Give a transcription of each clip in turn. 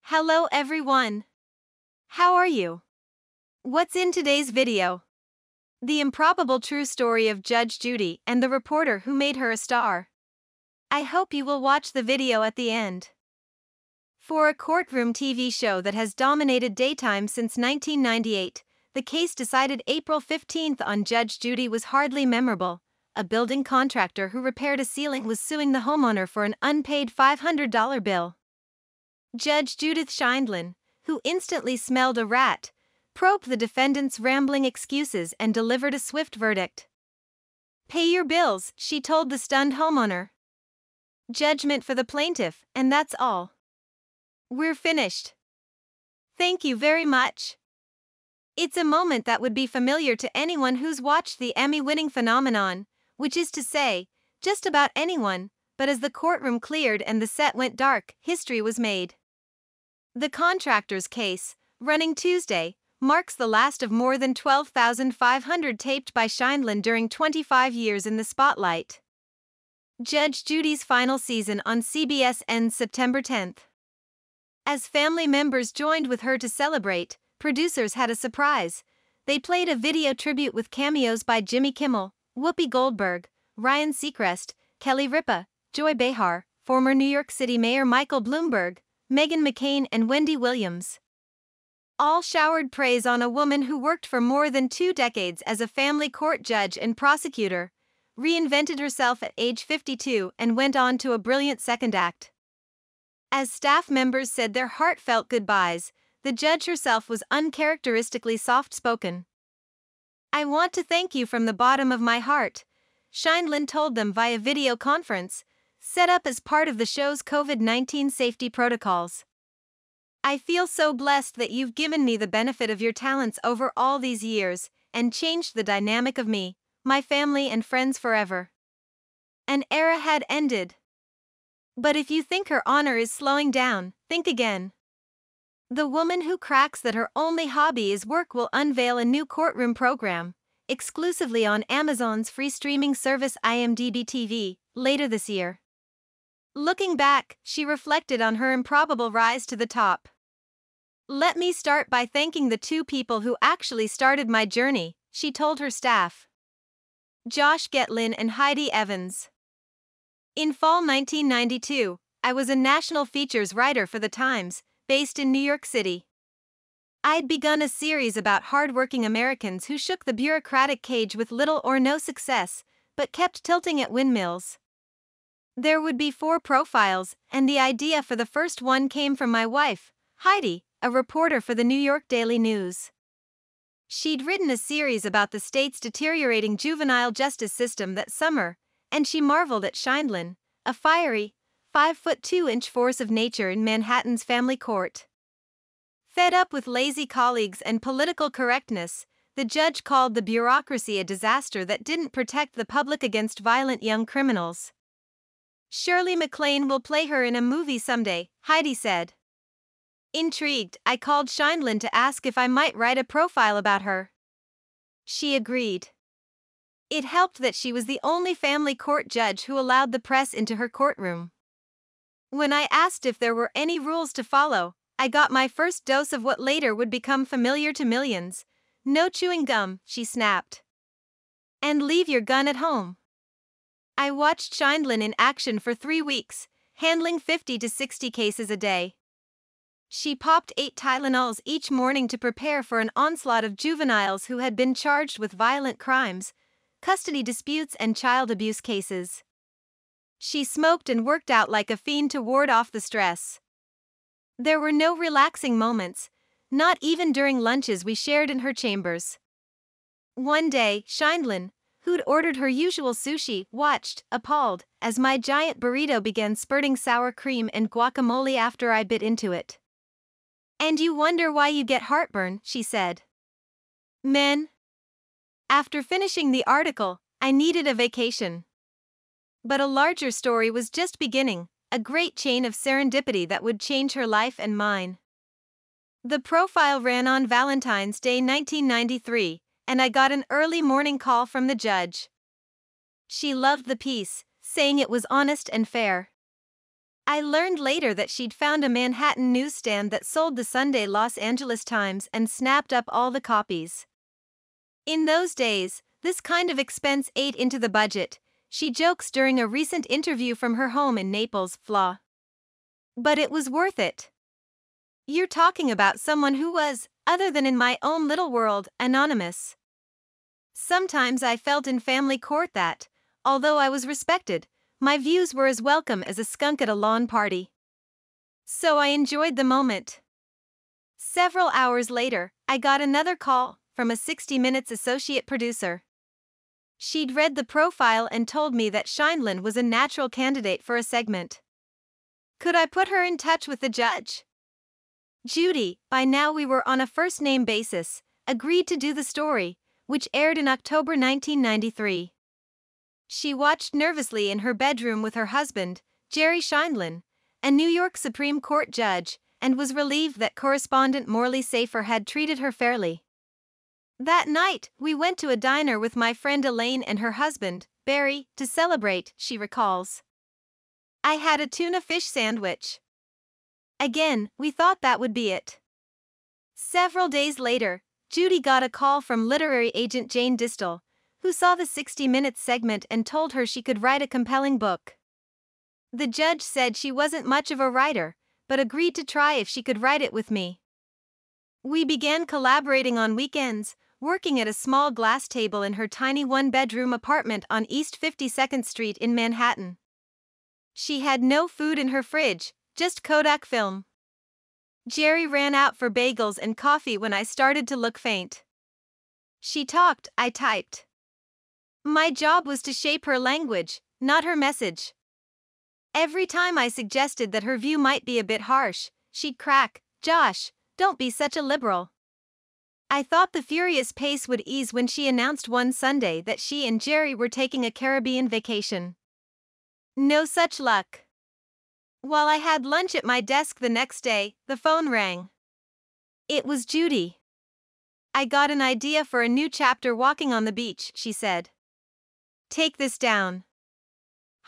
Hello everyone. How are you? What's in today's video? The improbable true story of Judge Judy and the reporter who made her a star. I hope you will watch the video at the end. For a courtroom TV show that has dominated daytime since 1998, the case decided April 15th on Judge Judy was hardly memorable. A building contractor who repaired a ceiling was suing the homeowner for an unpaid $500 bill. Judge Judith Sheindlin, who instantly smelled a rat, probed the defendant's rambling excuses and delivered a swift verdict. "Pay your bills," she told the stunned homeowner. "Judgment for the plaintiff, and that's all. We're finished. Thank you very much." It's a moment that would be familiar to anyone who's watched the Emmy-winning phenomenon, which is to say, just about anyone, but as the courtroom cleared and the set went dark, history was made. The contractor's case, running Tuesday, marks the last of more than 12,500 taped by Sheindlin during 25 years in the spotlight. Judge Judy's final season on CBS ends September 10th. As family members joined with her to celebrate, producers had a surprise. They played a video tribute with cameos by Jimmy Kimmel, Whoopi Goldberg, Ryan Seacrest, Kelly Ripa, Joy Behar, former New York City Mayor Michael Bloomberg, Meghan McCain and Wendy Williams. All showered praise on a woman who worked for more than 2 decades as a family court judge and prosecutor, reinvented herself at age 52 and went on to a brilliant second act. As staff members said their heartfelt goodbyes, the judge herself was uncharacteristically soft-spoken. "I want to thank you from the bottom of my heart," Sheindlin told them via video conference, set up as part of the show's COVID-19 safety protocols. "I feel so blessed that you've given me the benefit of your talents over all these years and changed the dynamic of me, my family and friends forever." An era had ended. But if you think her honor is slowing down, think again. The woman who cracks that her only hobby is work will unveil a new courtroom program, exclusively on Amazon's free streaming service IMDb TV, later this year. Looking back, she reflected on her improbable rise to the top. "Let me start by thanking the 2 people who actually started my journey," she told her staff. Josh Getlin and Heidi Evans. "In fall 1992, I was a national features writer for The Times, based in New York City. I'd begun a series about hardworking Americans who shook the bureaucratic cage with little or no success, but kept tilting at windmills. There would be 4 profiles, and the idea for the first one came from my wife, Heidi, a reporter for the New York Daily News. She'd written a series about the state's deteriorating juvenile justice system that summer, and she marveled at Sheindlin, a fiery, 5'2" force of nature in Manhattan's family court. Fed up with lazy colleagues and political correctness, the judge called the bureaucracy a disaster that didn't protect the public against violent young criminals. "Shirley MacLaine will play her in a movie someday," Heidi said. Intrigued, I called Sheindlin to ask if I might write a profile about her. She agreed. It helped that she was the only family court judge who allowed the press into her courtroom. When I asked if there were any rules to follow, I got my first dose of what later would become familiar to millions. "No chewing gum," she snapped. "And leave your gun at home." I watched Sheindlin in action for 3 weeks, handling 50 to 60 cases a day. She popped 8 Tylenols each morning to prepare for an onslaught of juveniles who had been charged with violent crimes, custody disputes and child abuse cases. She smoked and worked out like a fiend to ward off the stress. There were no relaxing moments, not even during lunches we shared in her chambers. One day, Sheindlin, who'd ordered her usual sushi, watched, appalled, as my giant burrito began spurting sour cream and guacamole after I bit into it. "And you wonder why you get heartburn," she said. "Men." After finishing the article, I needed a vacation. But a larger story was just beginning, a great chain of serendipity that would change her life and mine. The profile ran on Valentine's Day 1993, and I got an early morning call from the judge. She loved the piece, saying it was honest and fair. I learned later that she'd found a Manhattan newsstand that sold the Sunday Los Angeles Times and snapped up all the copies. In those days, this kind of expense ate into the budget, she jokes during a recent interview from her home in Naples, Fla. But it was worth it. You're talking about someone who was, other than in my own little world, anonymous. Sometimes I felt in family court that, although I was respected, my views were as welcome as a skunk at a lawn party. So I enjoyed the moment. Several hours later, I got another call from a 60 Minutes associate producer. She'd read the profile and told me that Sheindlin was a natural candidate for a segment. Could I put her in touch with the judge? Judy, by now we were on a first-name basis, agreed to do the story, which aired in October 1993. She watched nervously in her bedroom with her husband, Jerry Sheindlin, a New York Supreme Court judge, and was relieved that correspondent Morley Safer had treated her fairly. That night, we went to a diner with my friend Elaine and her husband, Barry, to celebrate, she recalls. I had a tuna fish sandwich. Again, we thought that would be it. Several days later, Judy got a call from literary agent Jane Distel, who saw the 60 Minutes segment and told her she could write a compelling book. The judge said she wasn't much of a writer, but agreed to try if she could write it with me. We began collaborating on weekends, working at a small glass table in her tiny one-bedroom apartment on East 52nd Street in Manhattan. She had no food in her fridge, just Kodak film. Jerry ran out for bagels and coffee when I started to look faint. She talked, I typed. My job was to shape her language, not her message. Every time I suggested that her view might be a bit harsh, she'd crack, "Josh, don't be such a liberal." I thought the furious pace would ease when she announced one Sunday that she and Jerry were taking a Caribbean vacation. No such luck. While I had lunch at my desk the next day, the phone rang. It was Judy. I got an idea for a new chapter walking on the beach, she said. Take this down.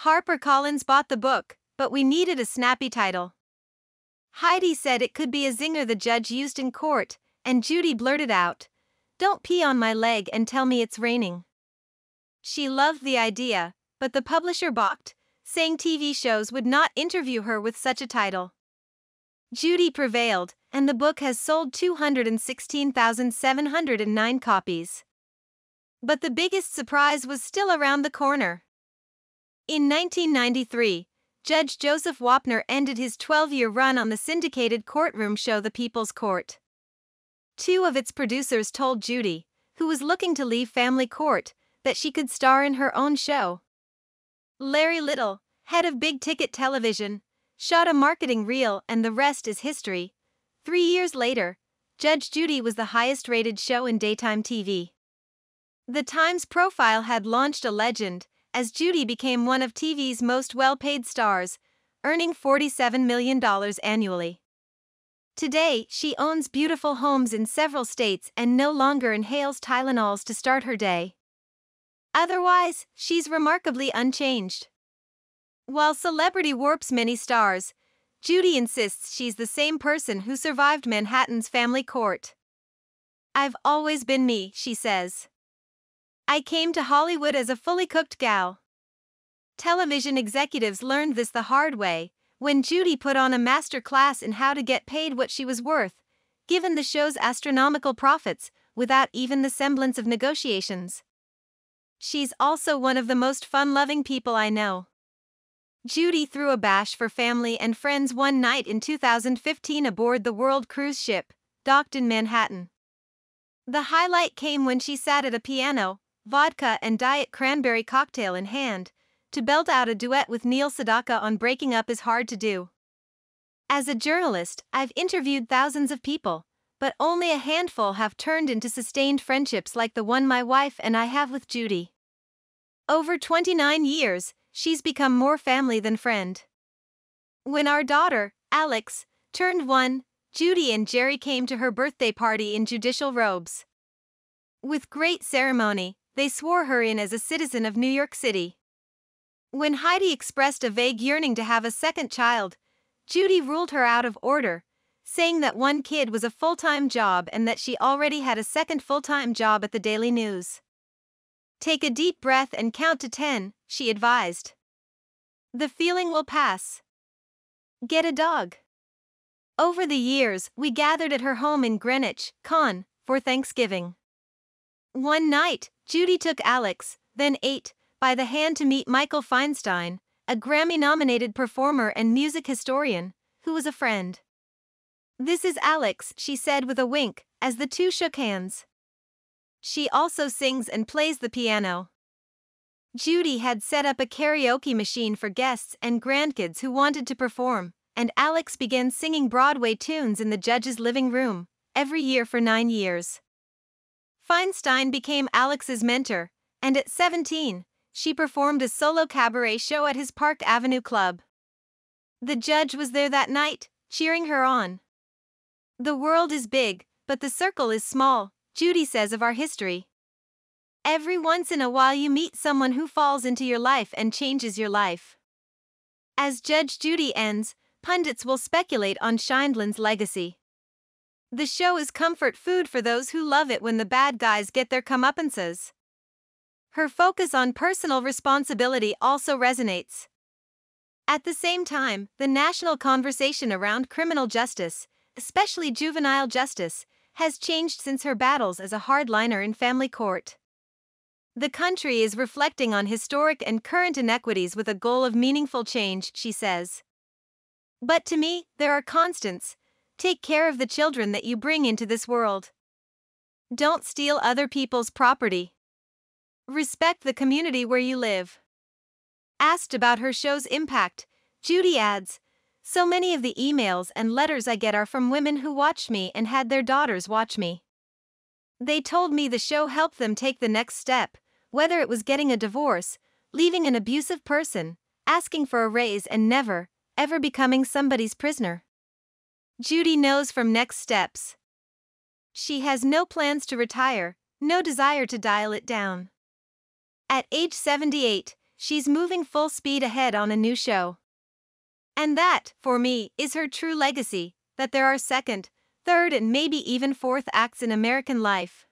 HarperCollins bought the book, but we needed a snappy title. Heidi said it could be a zinger the judge used in court, and Judy blurted out, "Don't pee on my leg and tell me it's raining." She loved the idea, but the publisher balked, saying TV shows would not interview her with such a title. Judy prevailed, and the book has sold 216,709 copies. But the biggest surprise was still around the corner. In 1993, Judge Joseph Wapner ended his 12-year run on the syndicated courtroom show The People's Court. Two of its producers told Judy, who was looking to leave family court, that she could star in her own show. Larry Little, head of Big Ticket Television, shot a marketing reel and the rest is history. 3 years later, Judge Judy was the highest-rated show in daytime TV. The Times profile had launched a legend, as Judy became one of TV's most well-paid stars, earning $47 million annually. Today, she owns beautiful homes in several states and no longer inhales Tylenols to start her day. Otherwise, she's remarkably unchanged. While celebrity warps many stars, Judy insists she's the same person who survived Manhattan's family court. I've always been me, she says. I came to Hollywood as a fully cooked gal. Television executives learned this the hard way, when Judy put on a master class in how to get paid what she was worth, given the show's astronomical profits, without even the semblance of negotiations. She's also one of the most fun-loving people I know. Judy threw a bash for family and friends one night in 2015 aboard the World cruise ship, docked in Manhattan. The highlight came when she sat at a piano, vodka and diet cranberry cocktail in hand, to belt out a duet with Neil Sedaka on Breaking Up Is Hard to Do. As a journalist, I've interviewed thousands of people, but only a handful have turned into sustained friendships like the one my wife and I have with Judy. Over 29 years, she's become more family than friend. When our daughter, Alex, turned 1, Judy and Jerry came to her birthday party in judicial robes. With great ceremony, they swore her in as a citizen of New York City. When Heidi expressed a vague yearning to have a second child, Judy ruled her out of order, saying that one kid was a full-time job and that she already had a second full-time job at the Daily News. Take a deep breath and count to 10, she advised. The feeling will pass. Get a dog. Over the years, we gathered at her home in Greenwich, Con, for Thanksgiving. One night, Judy took Alex, then 8, by the hand to meet Michael Feinstein, a Grammy-nominated performer and music historian, who was a friend. This is Alex, she said with a wink, as the two shook hands. She also sings and plays the piano. Judy had set up a karaoke machine for guests and grandkids who wanted to perform, and Alex began singing Broadway tunes in the judge's living room, every year for 9 years. Feinstein became Alex's mentor, and at 17, she performed a solo cabaret show at his Park Avenue club. The judge was there that night, cheering her on. The world is big, but the circle is small, Judy says of our history. Every once in a while you meet someone who falls into your life and changes your life. As Judge Judy ends, pundits will speculate on Sheindlin's legacy. The show is comfort food for those who love it when the bad guys get their comeuppances. Her focus on personal responsibility also resonates. At the same time, the national conversation around criminal justice, especially juvenile justice, has changed since her battles as a hardliner in family court. The country is reflecting on historic and current inequities with a goal of meaningful change, she says. But to me, there are constants. Take care of the children that you bring into this world. Don't steal other people's property. Respect the community where you live. Asked about her show's impact, Judy adds, so many of the emails and letters I get are from women who watched me and had their daughters watch me. They told me the show helped them take the next step, whether it was getting a divorce, leaving an abusive person, asking for a raise and never, ever becoming somebody's prisoner. Judy knows from next steps. She has no plans to retire, no desire to dial it down. At age 78, she's moving full speed ahead on a new show. And that, for me, is her true legacy, that there are second, third and maybe even fourth acts in American life.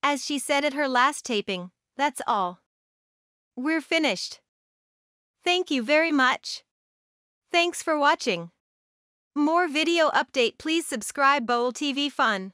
As she said at her last taping, that's all. We're finished. Thank you very much. Thanks for watching. More video update, please subscribe Bowl TV Fun.